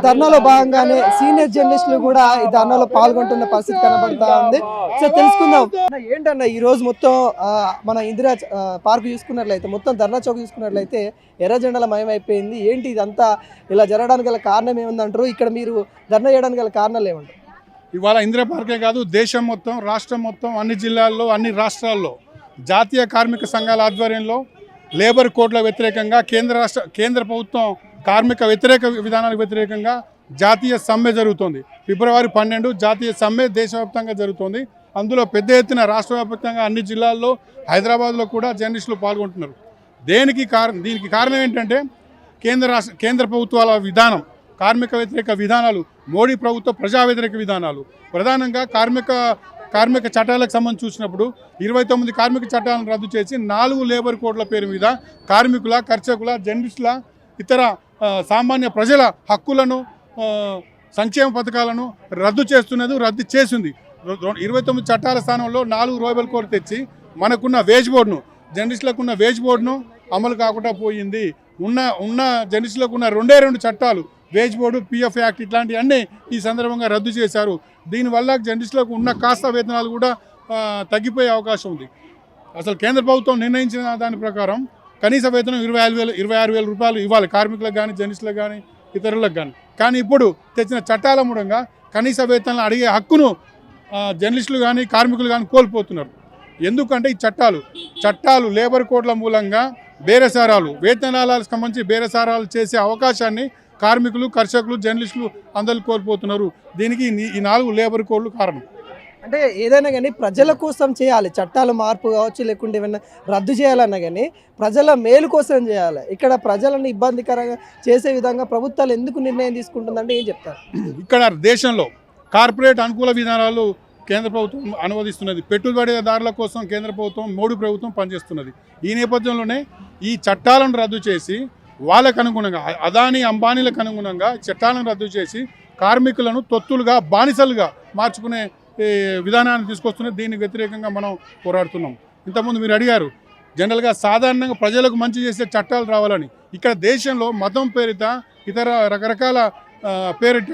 ధర్నాలో భాగంగానే సీనియర్ జర్నలిస్టులు కూడా ఈ ధర్నాలో పాల్గొంటున్న పరిస్థితి కనబడతా ఉంది. సో తెలుసుకుందాం ఏంటన్నా ఈ రోజు మొత్తం మన ఇందిరా పార్క్ చూసుకున్నట్లయితే, మొత్తం ధర్నా చౌక్ చూసుకున్నట్లయితే ఎర్ర జెండాల మయమైపోయింది. ఏంటి ఇదంతా ఇలా జరగడానికి గల కారణం ఏముందంటారు? ఇక్కడ మీరు ధర్నా చేయడానికి గల కారణాలు ఏమంటారు? ఇవాళ ఇందిరా పార్కే కాదు, దేశం మొత్తం, రాష్ట్రం మొత్తం, అన్ని జిల్లాల్లో, అన్ని రాష్ట్రాల్లో జాతీయ కార్మిక సంఘాల ఆధ్వర్యంలో లేబర్ కోడ్ల వ్యతిరేకంగా కేంద్ర ప్రభుత్వం కార్మిక వ్యతిరేక విధానాలకు వ్యతిరేకంగా జాతీయ సమ్మె జరుగుతోంది. ఫిబ్రవరి 12 జాతీయ సమ్మె దేశవ్యాప్తంగా జరుగుతోంది. అందులో పెద్ద ఎత్తున రాష్ట్ర వ్యాప్తంగా అన్ని జిల్లాల్లో, హైదరాబాద్లో కూడా జర్నలిస్టులు పాల్గొంటున్నారు. దీనికి కారణం ఏంటంటే కేంద్ర ప్రభుత్వాల విధానం, కార్మిక వ్యతిరేక విధానాలు, మోడీ ప్రభుత్వ ప్రజా వ్యతిరేక విధానాలు. ప్రధానంగా కార్మిక చట్టాలకు సంబంధించి చూసినప్పుడు 29 కార్మిక చట్టాలను రద్దు చేసి 4 లేబర్ కోడ్ల పేరు మీద కార్మికుల, కర్షకుల, జర్నలిస్టుల, ఇతర సామాన్య ప్రజల హక్కులను, సంక్షేమ పథకాలను రద్దు చేసింది. 29 చట్టాల స్థానంలో 4 లేబర్ కోడ్ తెచ్చి మనకున్న వేజ్ బోర్డును, జర్నలిస్టులకు ఉన్న వేజ్ బోర్డును అమలు కాకుండా పోయింది. ఉన్న జర్నలిస్టులకు ఉన్న 2 చట్టాలు, వేజ్ బోర్డు, పిఎఫ్ యాక్ట్, ఇట్లాంటివన్నీ ఈ సందర్భంగా రద్దు చేశారు. దీనివల్ల జర్నలిస్టులకు ఉన్న కాస్త వేతనాలు కూడా తగ్గిపోయే అవకాశం ఉంది. అసలు కేంద్ర ప్రభుత్వం నిర్ణయించిన దాని ప్రకారం కనీస వేతనం 26,000 రూపాయలు ఇవ్వాలి కార్మికులకు కానీ, జర్నలిస్టులకు కానీ, ఇతరులకు కానీ. కానీ ఇప్పుడు తెచ్చిన చట్టాల మూలంగా కనీస వేతనాలు అడిగే హక్కును జర్నలిస్టులు కానీ, కార్మికులు కానీ కోల్పోతున్నారు. ఎందుకంటే ఈ చట్టాలు లేబర్ కోడ్ల మూలంగా బేరసారాలు, వేతనాలకు సంబంధించి బేరసారాలు చేసే అవకాశాన్ని కార్మికులు, కర్షకులు, జర్నలిస్టులు అందరూ కోల్పోతున్నారు. దీనికి ఈ 4 లేబర్ కోడ్లు కారణం. అంటే ఏదైనా కానీ ప్రజల కోసం చేయాలి, చట్టాలు మార్పు కావచ్చు, లేకుంటే ఏమైనా రద్దు చేయాలన్నా కానీ ప్రజల మేలు కోసం చేయాలి. ఇక్కడ ప్రజలను ఇబ్బందికరంగా చేసే విధంగా ప్రభుత్వాలు ఎందుకు నిర్ణయం తీసుకుంటుందంటే ఏం చెప్తారు? ఇక్కడ దేశంలో కార్పొరేట్ అనుకూల విధానాలు కేంద్ర ప్రభుత్వం అనువదిస్తున్నది. పెట్టుబడిదారుల కోసం కేంద్ర ప్రభుత్వం, మోడీ ప్రభుత్వం పనిచేస్తున్నది. ఈ నేపథ్యంలోనే ఈ చట్టాలను రద్దు చేసి వాళ్ళకు అనుగుణంగా, అదానీ అంబానీలకు అనుగుణంగా చట్టాలను రద్దు చేసి కార్మికులను తొత్తులుగా, బానిసలుగా మార్చుకునే విధానాన్ని తీసుకొస్తున్నది. దీనికి వ్యతిరేకంగా మనం పోరాడుతున్నాం. ఇంతకుముందు మీరు అడిగారు, జనరల్గా సాధారణంగా ప్రజలకు మంచి చేసే చట్టాలు రావాలని. ఇక్కడ దేశంలో మతం పేరిట, ఇతర రకరకాల పేరిట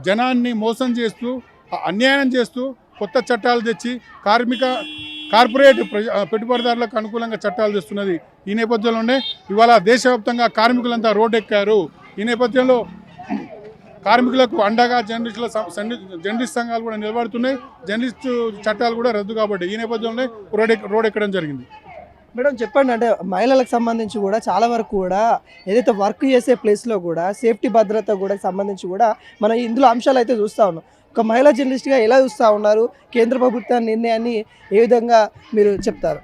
జనాన్ని మోసం చేస్తూ, అన్యాయం చేస్తూ కొత్త చట్టాలు తెచ్చి కార్పొరేట్ పెట్టుబడిదారులకు అనుకూలంగా చట్టాలు తెస్తున్నది. ఈ నేపథ్యంలోనే ఇవాళ దేశవ్యాప్తంగా కార్మికులంతా రోడ్డెక్కారు. ఈ నేపథ్యంలో కార్మికులకు అండగా జర్నలిస్ట్ సంఘాలు కూడా నిలబడుతున్నాయి. జర్నలిస్టు చట్టాలు కూడా రద్దు కాబట్టి ఈ నేపథ్యంలోనే రోడ్ ఎక్కడం జరిగింది. మేడం చెప్పండి, అంటే మహిళలకు సంబంధించి కూడా చాలా వరకు కూడా ఏదైతే వర్క్ చేసే ప్లేస్లో కూడా సేఫ్టీ భద్రత కూడా సంబంధించి కూడా మనం ఇందులో అంశాలు అయితే చూస్తూ ఉన్నాం. ఒక మహిళా జర్నలిస్ట్గా ఎలా చూస్తూ ఉన్నారు? కేంద్ర ప్రభుత్వ నిర్ణయాన్ని ఏ విధంగా మీరు చెప్తారు?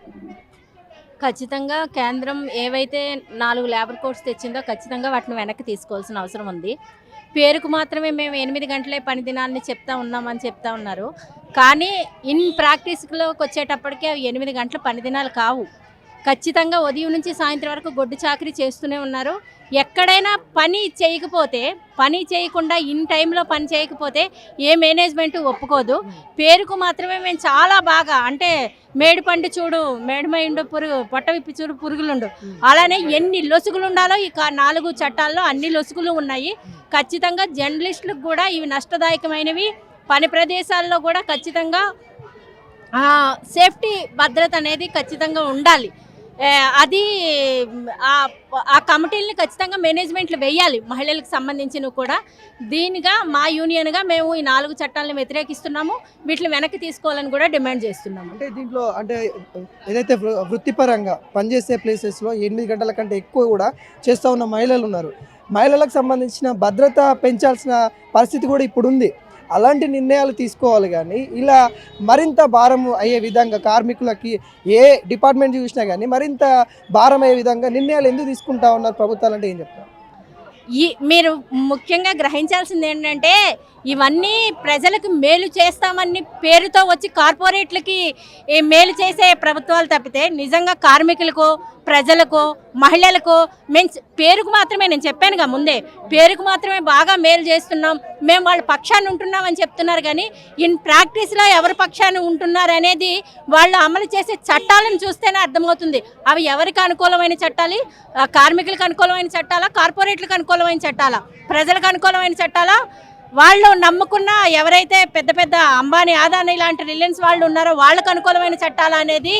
ఖచ్చితంగా కేంద్రం ఏవైతే 4 లేబర్ కోడ్స్ తెచ్చిందో ఖచ్చితంగా వాటిని వెనక్కి తీసుకోవాల్సిన అవసరం ఉంది. పేరుకు మాత్రమే మేము 8 గంటలే పని దినాన్ని చెప్తా ఉన్నారు. కానీ ఇన్ ప్రాక్టీస్లోకి వచ్చేటప్పటికే 8 గంటల పని దినాలు కావు. ఖచ్చితంగా ఉదయం నుంచి సాయంత్రం వరకు గొడ్డు చాకరీ చేస్తూనే ఉన్నారు. ఎక్కడైనా పని చేయకుండా ఇన్ టైంలో పని చేయకపోతే ఏ మేనేజ్మెంట్ ఒప్పుకోదు. పేరుకు మాత్రమే మేము చాలా బాగా, అంటే మేడిపండు చూడు మేడమైండు పురుగు, పొట్ట విప్పి చూడు పురుగులుండు, అలానే ఎన్ని లొసుగులు ఉండాలో ఈ 4 చట్టాల్లో అన్ని లొసుగులు ఉన్నాయి. ఖచ్చితంగా జర్నలిస్టులకు కూడా ఇవి నష్టదాయకమైనవి. పని ప్రదేశాల్లో కూడా ఖచ్చితంగా సేఫ్టీ భద్రత అనేది ఖచ్చితంగా ఉండాలి. అది ఆ కమిటీలని ఖచ్చితంగా మేనేజ్మెంట్లు వేయాలి మహిళలకు సంబంధించినవి కూడా. దీనిగా మా యూనియన్గా మేము ఈ 4 చట్టాలను వ్యతిరేకిస్తున్నాము. వీటిని వెనక్కి తీసుకోవాలని కూడా డిమాండ్ చేస్తున్నాము. అంటే దీంట్లో అంటే ఏదైతే వృత్తిపరంగా పనిచేసే ప్లేసెస్లో 8 గంటల కంటే ఎక్కువ కూడా చేస్తూ ఉన్న మహిళలు ఉన్నారు. మహిళలకు సంబంధించిన భద్రత పెంచాల్సిన పరిస్థితి కూడా ఇప్పుడు ఉంది. అలాంటి నిర్ణయాలు తీసుకోవాలి. కానీ ఇలా మరింత భారం అయ్యే విధంగా కార్మికులకి ఏ డిపార్ట్మెంట్ చూసినా కానీ మరింత భారం అయ్యే విధంగా నిర్ణయాలు ఎందుకు తీసుకుంటా ఉన్నారు ప్రభుత్వాలు అంటే ఏం చెప్తారు? మీరు ముఖ్యంగా గ్రహించాల్సింది ఏంటంటే ఇవన్నీ ప్రజలకు మేలు చేస్తామని పేరుతో వచ్చి కార్పొరేట్లకి మేలు చేసే ప్రభుత్వాలు తప్పితే నిజంగా కార్మికులకు, ప్రజలకు, మహిళలకు పేరుకు మాత్రమే, నేను చెప్పానుగా ముందే, పేరుకు మాత్రమే బాగా మేలు చేస్తున్నాం, మేము వాళ్ళ పక్షాన్ని ఉంటున్నాం అని చెప్తున్నారు. కానీ ఇన్ ప్రాక్టీస్లో ఎవరి పక్షాన్ని ఉంటున్నారు అనేది వాళ్ళు అమలు చేసే చట్టాలను చూస్తేనే అర్థమవుతుంది. అవి ఎవరికి అనుకూలమైన చట్టాలు? కార్మికులకు అనుకూలమైన చట్టాలా, కార్పొరేట్లకు అనుకూలమైన అనుకూలమైన చట్టాలా, ప్రజలకు అనుకూలమైన చట్టాలా, వాళ్ళు నమ్ముకున్న ఎవరైతే పెద్ద పెద్ద అంబానీ, అదానీ లాంటి రిలయన్స్ వాళ్ళు ఉన్నారో వాళ్ళకు అనుకూలమైన చట్టాలు అనేది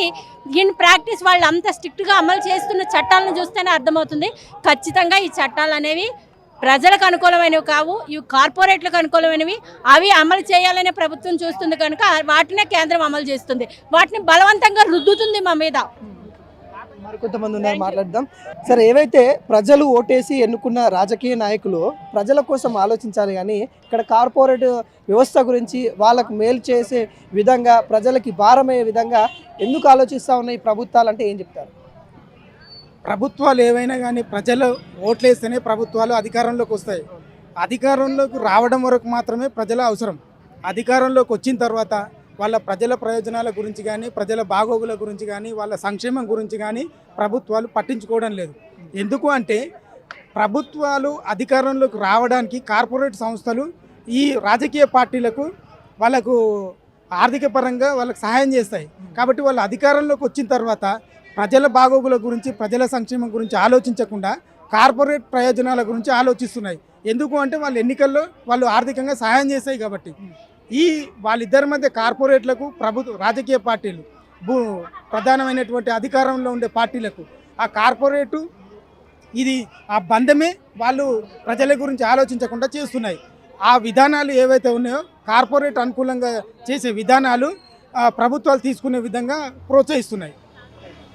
ఇన్ ప్రాక్టీస్ వాళ్ళు అంత స్ట్రిక్ట్గా అమలు చేస్తున్న చట్టాలను చూస్తేనే అర్థమవుతుంది. ఖచ్చితంగా ఈ చట్టాలు అనేవి ప్రజలకు అనుకూలమైనవి కావు, ఇవి కార్పొరేట్లకు అనుకూలమైనవి. అవి అమలు చేయాలనే ప్రభుత్వం చూస్తుంది కనుక వాటినే కేంద్రం అమలు చేస్తుంది, వాటిని బలవంతంగా రుద్దుతుంది మా మీద. మరికొంతమంది ఉన్నారు, మాట్లాడదాం. సరే, ఏవైతే ప్రజలు ఓటేసి ఎన్నుకున్న రాజకీయ నాయకులు ప్రజల కోసం ఆలోచించాలి కానీ ఇక్కడ కార్పొరేట్ వ్యవస్థ గురించి వాళ్ళకు మేలు చేసే విధంగా, ప్రజలకి భారమయ్యే విధంగా ఎందుకు ఆలోచిస్తూ ఉన్నాయి ప్రభుత్వాలు అంటే ఏం చెప్తారు? ప్రభుత్వాలు ఏవైనా కానీ ప్రజలు ఓట్లేస్తేనే ప్రభుత్వాలు అధికారంలోకి వస్తాయి. అధికారంలోకి రావడం వరకు మాత్రమే ప్రజల అవసరం. అధికారంలోకి వచ్చిన తర్వాత వాళ్ళ ప్రజల ప్రయోజనాల గురించి కానీ, ప్రజల బాగోగుల గురించి కానీ, వాళ్ళ సంక్షేమం గురించి కానీ ప్రభుత్వాలు పట్టించుకోవడం లేదు. ఎందుకు అంటే ప్రభుత్వాలు అధికారంలోకి రావడానికి కార్పొరేట్ సంస్థలు ఈ రాజకీయ పార్టీలకు వాళ్ళకు ఆర్థిక పరంగా వాళ్ళకు సహాయం చేస్తాయి. కాబట్టి వాళ్ళు అధికారంలోకి వచ్చిన తర్వాత ప్రజల బాగోగుల గురించి, ప్రజల సంక్షేమం గురించి ఆలోచించకుండా కార్పొరేట్ ప్రయోజనాల గురించి ఆలోచిస్తున్నాయి. ఎందుకు అంటే వాళ్ళు ఎన్నికల్లో వాళ్ళు ఆర్థికంగా సహాయం చేస్తాయి కాబట్టి. ఈ వాళ్ళిద్దరి మధ్య కార్పొరేట్లకు రాజకీయ పార్టీలు ప్రధానమైనటువంటి అధికారంలో ఉండే పార్టీలకు ఆ కార్పొరేటు ఇది ఆ బంధమే వాళ్ళు ప్రజల గురించి ఆలోచించకుండా చేస్తున్నాయి. ఆ విధానాలు ఏవైతే ఉన్నాయో కార్పొరేట్ అనుకూలంగా చేసే విధానాలు ప్రభుత్వాలు తీసుకునే విధంగా ప్రోత్సహిస్తున్నాయి.